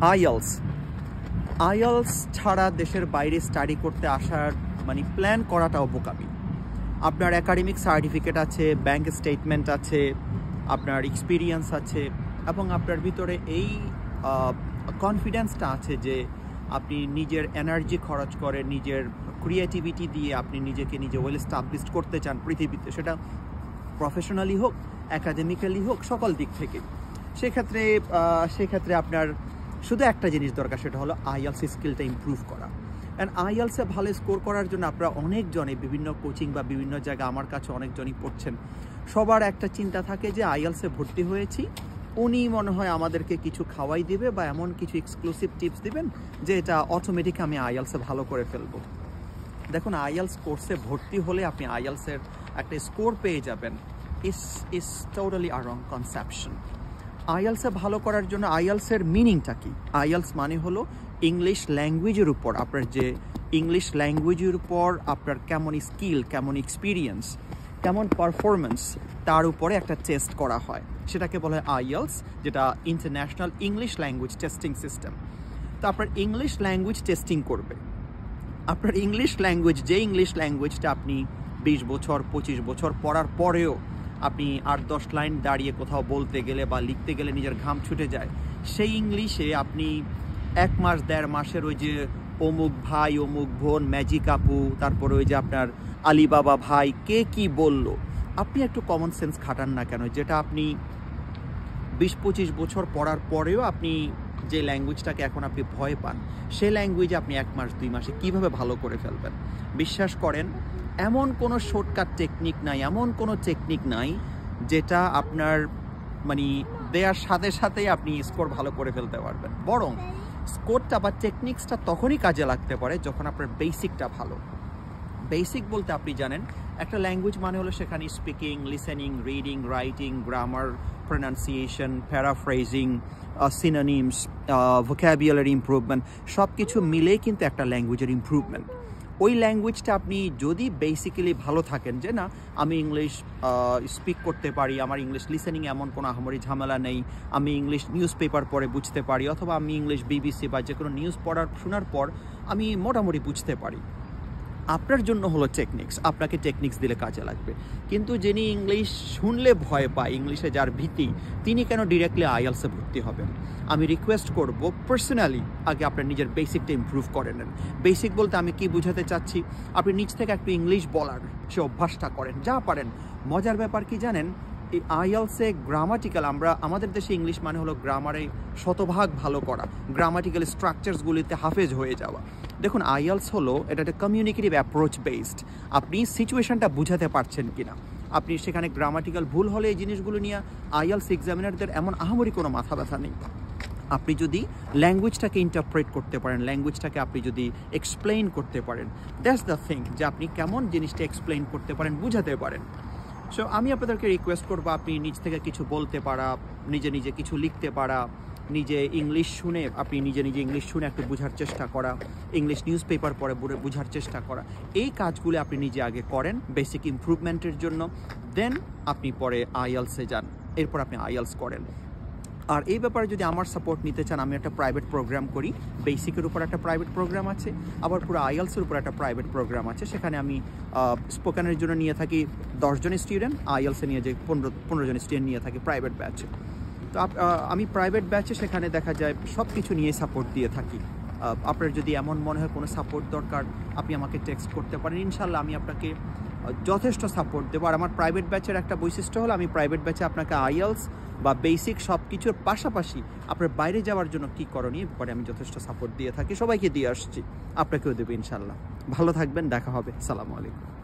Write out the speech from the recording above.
IELTS IELTS ছাড়া দেশের বাইরে স্টাডি করতে আসার মানে প্ল্যান করাটাও বোকামি। আপনার একাডেমিক সার্টিফিকেট আছে, ব্যাংক স্টেটমেন্ট আছে, আপনার এক্সপিরিয়েন্স আছে এবং আপনার ভিতরে এই কনফিডেন্সটা আছে যে আপনি নিজের এনার্জি খরচ করে নিজের ক্রিয়েটিভিটি দিয়ে আপনি নিজেকে নিজে ওয়েল এস্টাবলিশড করতে চান পৃথিবীতে, সেটা প্রফেশনালি হোক, একাডেমিক্যালি হোক, সকল দিক থেকে। সেক্ষেত্রে আপনার শুধু একটা জিনিস দরকার, সেটা হলো আইএলস স্কিলটা ইমপ্রুভ করা। অ্যান্ড আইএলসে ভালো স্কোর করার জন্য আপনারা অনেকজনে বিভিন্ন কোচিং বা বিভিন্ন জায়গায় আমার কাছে অনেকজনই পড়ছেন। সবার একটা চিন্তা থাকে যে আইএলসে ভর্তি হয়েছি, উনি মনে হয় আমাদেরকে কিছু খাওয়াই দিবে বা এমন কিছু এক্সক্লুসিভ টিপস দিবেন যে এটা অটোমেটিক আমি আইএলসে ভালো করে ফেলবো। দেখুন, আইএলস কোর্সে ভর্তি হলে আপনি আইএলসের একটা স্কোর পেয়ে যাবেন, ইস টোটালি আ রং কনসেপশন। আইএলসে ভালো করার জন্য আইএলসের মিনিংটা কি? আইএলস মানে হলো ইংলিশ ল্যাঙ্গুয়েজের উপর আপনার যে ইংলিশ ল্যাঙ্গুয়েজের উপর আপনার কেমন স্কিল, কেমন এক্সপিরিয়েন্স, কেমন পারফরমেন্স, তার উপরে একটা টেস্ট করা হয়, সেটাকে বলা হয় আইএলস, যেটা international English language testing system. তো আপনার ইংলিশ ল্যাঙ্গুয়েজ টেস্টিং করবে। আপনার ইংলিশ ল্যাঙ্গুয়েজটা আপনি 20 বছর 25 বছর পড়ার পরেও আপনি 8-10 লাইন দাঁড়িয়ে কোথাও বলতে গেলে বা লিখতে গেলে নিজের ঘাম ছুটে যায়, সেই ইংলিশে আপনি 1 মাস 1.5 মাসের ওই যে অমুক ভাই, অমুক বোন, ম্যাজিক আপু, তারপরে ওই যে আপনার আলিবাবা ভাই, কে কি বলল, আপনি একটু কমন সেন্স খাটান না কেন? যেটা আপনি 20-25 বছর পড়ার পরেও আপনি যে ল্যাঙ্গুয়েজটাকে এখন আপনি ভয় পান, সেই ল্যাঙ্গুয়েজে আপনি 1 মাস 2 মাসে কীভাবে ভালো করে ফেলবেন? বিশ্বাস করেন, এমন কোনো শর্টকাট টেকনিক নাই, এমন কোনো টেকনিক নাই যেটা আপনার মানে দেওয়ার সাথে সাথেই আপনি স্কোর ভালো করে ফেলতে পারবেন। বরং স্কোরটা বা টেকনিক্সটা তখনই কাজে লাগতে পারে যখন আপনার বেসিকটা ভালো। বেসিক বলতে আপনি জানেন, একটা ল্যাঙ্গুয়েজ মানে হলো সেখানে speaking, listening, reading, writing, grammar, pronunciation, paraphrasing, synonyms, vocabulary improvement, সব কিছু মিলেই কিন্তু একটা ল্যাঙ্গুয়েজের ইমপ্রুভমেন্ট। ওই ল্যাঙ্গুয়েজটা আপনি যদি বেসিক্যালি ভালো থাকেন, যে না আমি ইংলিশ স্পিক করতে পারি, আমার ইংলিশ লিসেনিং এমন কোনো আহামরি ঝামেলা নেই, আমি ইংলিশ নিউজ পেপার পড়ে বুঝতে পারি, অথবা আমি ইংলিশ বিবিসি বা যে কোনো নিউজ শোনার পর আমি মোটামুটি বুঝতে পারি, আপনার জন্য হলো টেকনিক্স, আপনাকে টেকনিক্স দিলে কাজে লাগবে। কিন্তু যিনি ইংলিশ শুনলে ভয় পায়, ইংলিশে যার ভীতি, তিনি কেন ডিরেক্টলি আইএলসে ভর্তি হবেন? আমি রিকোয়েস্ট করব পার্সোনালি আগে আপনার নিজের বেসিকটা ইমপ্রুভ করে নেন। বেসিক বলতে আমি কি বোঝাতে চাচ্ছি, আপনি নিজ থেকে একটু ইংলিশ বলার সে অভ্যাসটা করেন, যা পারেন। মজার ব্যাপার কি জানেন, এই আইএলসে গ্রামাটিক্যাল, আমাদের দেশে ইংলিশ মানে হলো গ্রামারে শতভাগ ভালো করা, গ্রামাটিক্যাল স্ট্রাকচারসগুলিতে হাফেজ হয়ে যাওয়া। দেখুন, আইএলস হলো এটা একটা কমিউনিকেটিভ অ্যাপ্রোচ বেসড। আপনি সিচুয়েশনটা বুঝাতে পারছেন কিনা, আপনি সেখানে গ্রামাটিক্যাল ভুল হলে এই জিনিসগুলো নিয়ে আইএলস এক্সামিনারদের এমন আহামরি কোনো মাথা ব্যথা নেই। আপনি যদি ল্যাঙ্গুয়েজটাকে ইন্টারপ্রেট করতে পারেন, ল্যাঙ্গুয়েজটাকে আপনি যদি এক্সপ্লেইন করতে পারেন, দ্যাটস দ্য থিং, যে আপনি কেমন জিনিসটা এক্সপ্লেইন করতে পারেন, বুঝাতে পারেন। সো আমি আপনাদেরকে রিকোয়েস্ট করবো, আপনি নিজ থেকে কিছু বলতে পারা, নিজে নিজে কিছু লিখতে পারা, নিজে ইংলিশ শুনে আপনি নিজে ইংলিশ শুনে একটু বোঝার চেষ্টা করা, ইংলিশ নিউজ পেপার পড়ে বোঝার চেষ্টা করা, এই কাজগুলো আপনি নিজে আগে করেন বেসিক ইমপ্রুভমেন্টের জন্য। দেন আপনি পরে আইএলসে যান, এরপর আপনি আইএলস করেন। আর এই ব্যাপারে যদি আমার সাপোর্ট নিতে চান, আমি একটা প্রাইভেট প্রোগ্রাম করি, বেসিকের উপর একটা প্রাইভেট প্রোগ্রাম আছে, আবার পুরো আইএলসের উপর একটা প্রাইভেট প্রোগ্রাম আছে। সেখানে আমি স্পোকেনের জন্য নিয়ে থাকি 10 জন স্টুডেন্ট, আইএলসে নিয়ে যে 15 জন স্টুডেন্ট নিয়ে থাকি প্রাইভেট ব্যাচে। তো আমি প্রাইভেট ব্যাচে সেখানে দেখা যায় সব কিছু নিয়ে সাপোর্ট দিয়ে থাকি। আপনার যদি এমন মনে হয় কোনো সাপোর্ট দরকার, আপনি আমাকে টেক্সট করতে পারেন, ইনশাল্লাহ আমি আপনাকে যথেষ্ট সাপোর্ট দেবো। আর আমার প্রাইভেট ব্যাচের একটা বৈশিষ্ট্য হলো, আমি প্রাইভেট ব্যাচে আপনাকে আইএলস বা বেসিক সব কিছুর পাশাপাশি আপনার বাইরে যাওয়ার জন্য কী করণীয় ব্যাপারে আমি যথেষ্ট সাপোর্ট দিয়ে থাকি, সবাইকে দিয়ে আসছি, আপনাকেও দেবো ইনশাল্লাহ। ভালো থাকবেন, দেখা হবে, সালামু আলাইকুম।